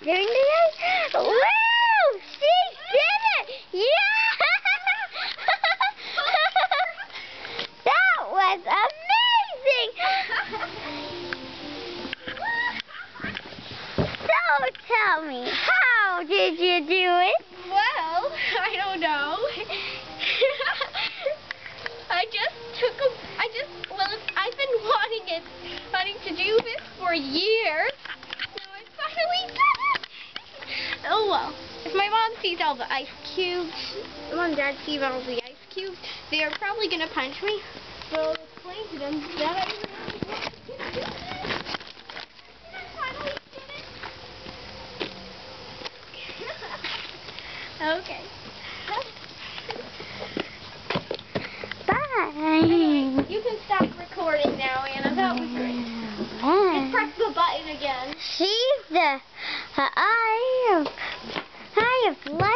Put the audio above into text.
doing today? Woo! She did it! Yeah! That was amazing! So tell me, how did you do it? Well, I don't know. I've been wanting to do this for years. So I finally did it. Oh well. If my mom sees all the ice cubes, Mom and Dad see all the ice cubes, they are probably going to punch me. So I'll explain to them that I finally did it. Okay. Bye. You can stop recording now, Anna. That was great. And press the button again. She's the eye of light.